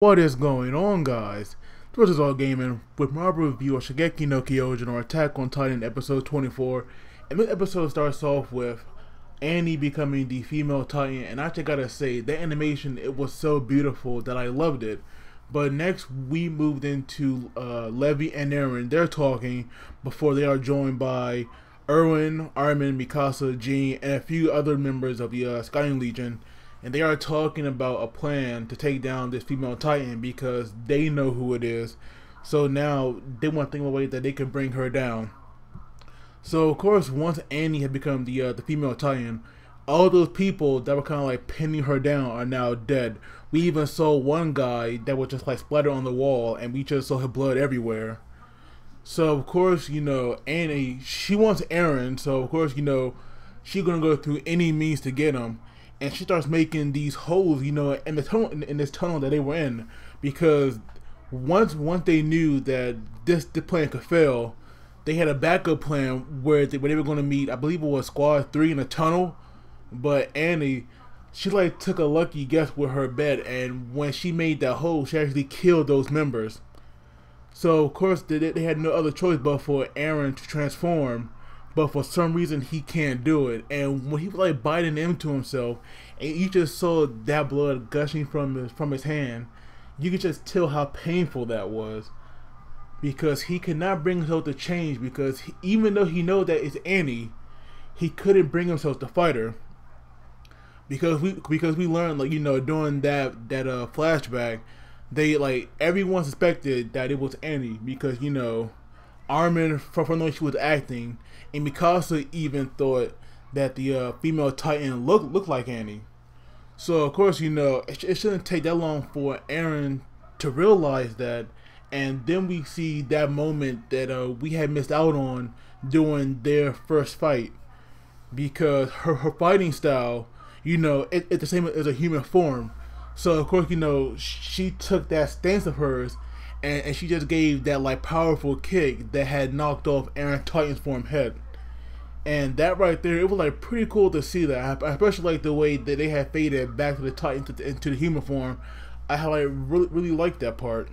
What is going on, guys? This is All Gaming with my review of Shingeki no Kyojin, or Attack on Titan episode 24. And this episode starts off with Annie becoming the female Titan, and I just gotta say, that animation, it was so beautiful that I loved it. But next we moved into Levi and Eren. They're talking before they are joined by Erwin, Armin, Mikasa, Jean, and a few other members of the Skyline Legion. And they are talking about a plan to take down this female Titan because they know who it is. So now they want to think of a way that they can bring her down. So of course, once Annie had become the female Titan, all those people that were kind of like pinning her down are now dead. We even saw one guy that was just like splattered on the wall, and we just saw his blood everywhere. So of course, Annie, she wants Eren. So of course, she's gonna go through any means to get him. And she starts making these holes, in the tunnel, in this tunnel that they were in, because once they knew that the plan could fail, they had a backup plan where they were going to meet. I believe it was Squad 3 in the tunnel, but Annie, she like took a lucky guess with her bet, and when she made that hole, she actually killed those members. So of course they had no other choice but for Eren to transform. But for some reason he can't do it, and when he was like biting into himself, and you just saw that blood gushing from his hand, you could just tell how painful that was, because he could not bring himself to change, because even though he knows that it's Annie, he couldn't bring himself to fight her, because we learned, like, during that flashback, everyone suspected that it was Annie, because Armin, from the way she was acting, and Mikasa even thought that the female Titan looked like Annie. So of course, it shouldn't take that long for Eren to realize that, and then we see that moment that we had missed out on during their first fight, because her fighting style, it's the same as a human form. So of course, she took that stance of hers, and she just gave that like powerful kick that had knocked off Eren Titan's form head. And that right there, it was like pretty cool to see that. I especially like the way that they had faded back to the Titan into the human form. I had like really liked that part.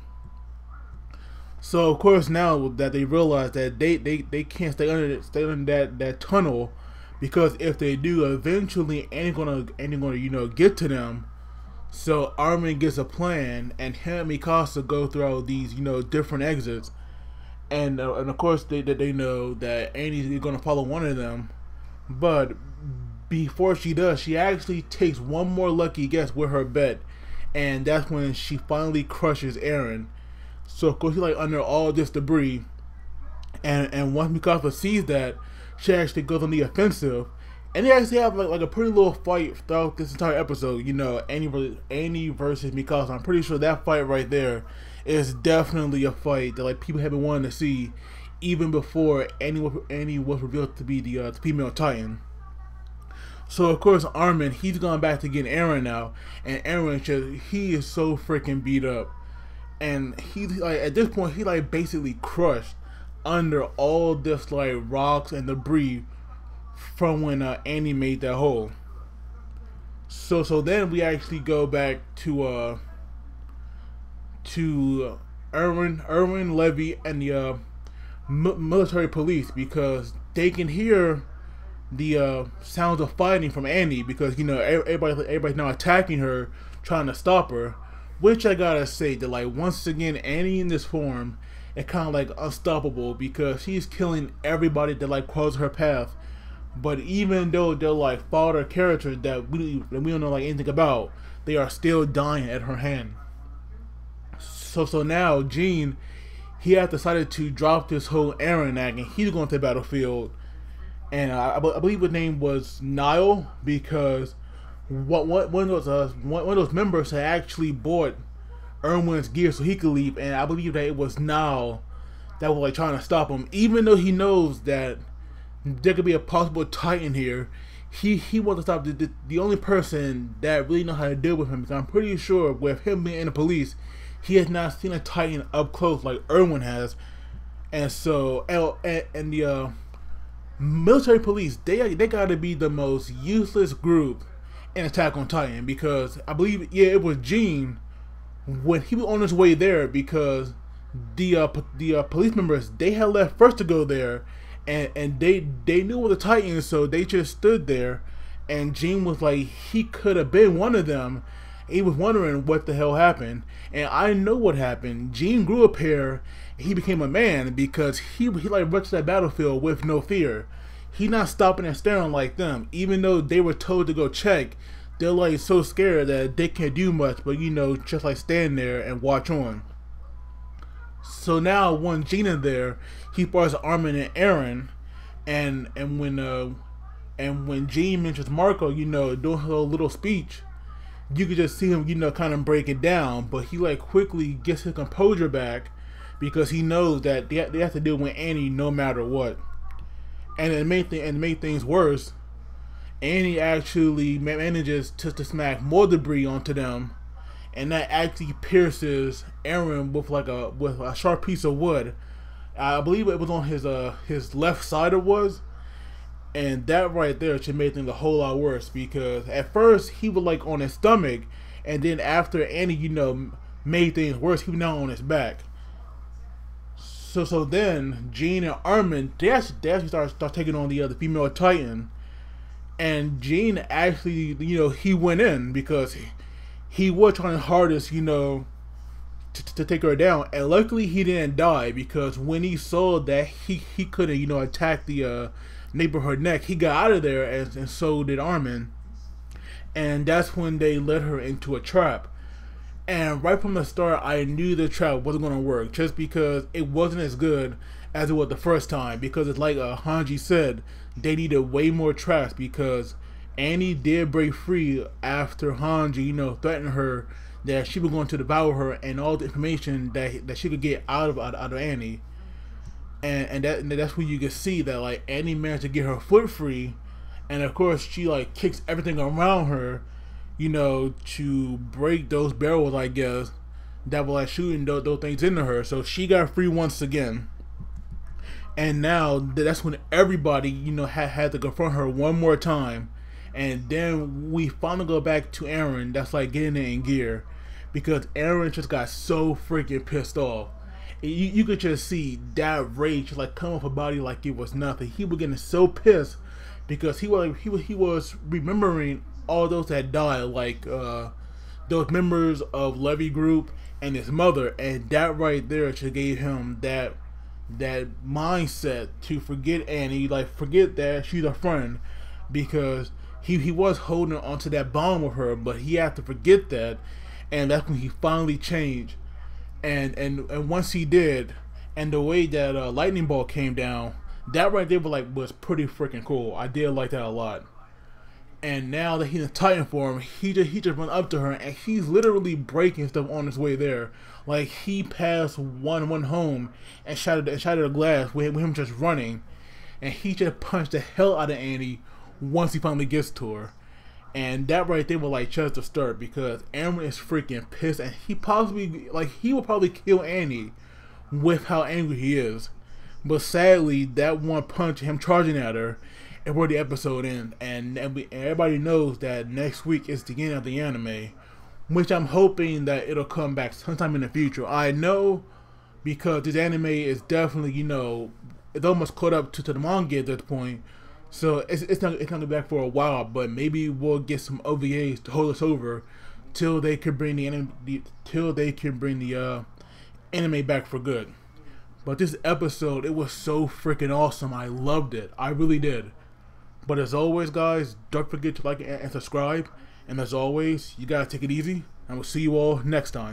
So of course, now that they realize that they can't stay under that tunnel, because if they do, eventually Annie's gonna get to them. So Armin gets a plan, and him and Mikasa go through all these different exits, and of course they know that Annie's gonna follow one of them. But before she does, she actually takes one more lucky guess with her bet, and that's when she finally crushes Eren. So of course he's like under all this debris, and once Mikasa sees that, she actually goes on the offensive. And they actually have like a pretty little fight throughout this entire episode. Annie versus Mikasa. I'm pretty sure that fight right there is definitely a fight that like people have been wanting to see, even before Annie was revealed to be the female Titan. So of course Armin, he's gone back to get Eren now, and Eren he is so freaking beat up, and he's like, at this point he like basically crushed under all this like rocks and debris from when Annie made that hole. So then we actually go back to Erwin, Levi, and the military police, because they can hear the sounds of fighting from Annie, because everybody's now attacking her, trying to stop her. Which I gotta say that, like, once again, Annie in this form is kind of like unstoppable, because she's killing everybody that like crosses her path. But even though they're like fodder characters that we don't know like anything about, they are still dying at her hand. So now Jean, he has decided to drop this whole Eren act, and he's going to the battlefield. And I believe his name was Nile, because one of those members had actually bought Erwin's gear so he could leave, and I believe that it was Nile that was like trying to stop him, even though he knows that there could be a possible Titan here. He wants to stop the only person that really knows how to deal with him, because I'm pretty sure with him being in the police, he has not seen a Titan up close like Erwin has. And so and the military police, they gotta be the most useless group in Attack on Titan, because I believe, yeah, it was Jean when he was on his way there, because the police members, they had left first to go there, and they knew what the Titans, so they just stood there, and Gene was like, he could have been one of them. He was wondering what the hell happened, and I know what happened. Gene grew a pair, and he became a man, because he like rushed that battlefield with no fear. He not stopping and staring like them, even though they were told to go check. They're like so scared that they can't do much, but you know, just like stand there and watch on. So now when Gene is there, he starts arming and Eren, and when Gene mentions Marco, you know, doing her little speech, you could just see him, you know, kind of break it down, but he like quickly gets his composure back, because he knows that they have to deal with Annie no matter what. And it made things worse. Annie actually manages to smack more debris onto them, and that actually pierces Eren with a sharp piece of wood. I believe it was on his left side. It was, and that right there should make things a whole lot worse, because at first he was like on his stomach, and then after Annie, you know, made things worse, he was now on his back. So then Gene and Armin, they actually start taking on the female Titan, and Gene actually, you know, he went in because he was trying his hardest, you know, to take her down, and luckily he didn't die, because when he saw that he couldn't, you know, attack the neighborhood neck, he got out of there, and so did Armin, and that's when they led her into a trap. And right from the start, I knew the trap wasn't going to work, just because it wasn't as good as it was the first time. Because it's like Hanji said, they needed way more traps, because Annie did break free after Hanji, you know, threatened her that she was going to devour her and all the information that she could get out of Annie. And that's when you can see that like Annie managed to get her foot free, and of course she like kicks everything around her, you know, to break those barrels, I guess, that were like shooting those things into her. So she got free once again. And now that's when everybody, you know, had to confront her one more time. And then we finally go back to Eren, that's like getting it in gear, because Eren just got so freaking pissed off. You could just see that rage like come off her body like it was nothing. He was getting so pissed, because he was remembering all those that died, like those members of Levy Group and his mother, and that right there just gave him that mindset to forget Annie, like forget that she's a friend, because he was holding onto that bond with her, but he had to forget that, and that's when he finally changed, and once he did, and the way that lightning bolt came down, that right there was pretty freaking cool. I did like that a lot. And now that he's in Titan form, he just run up to her, and he's literally breaking stuff on his way there. Like he passed one home and shattered a glass with him just running, and he just punched the hell out of Annie once he finally gets to her. And that right there was like just the start, because Eren is freaking pissed, and he will probably kill Annie with how angry he is. But sadly, that one punch, him charging at her, and where the episode ends, and everybody knows that next week is the end of the anime, which I'm hoping that it'll come back sometime in the future. I know, because this anime is definitely, you know, it's almost caught up to the manga at this point, so it's not gonna be back for a while. But maybe we'll get some OVAs to hold us over till they can bring the anime back for good. But this episode, it was so freaking awesome. I loved it. I really did. But as always, guys, don't forget to like and subscribe. And as always, you gotta take it easy. And we'll see you all next time.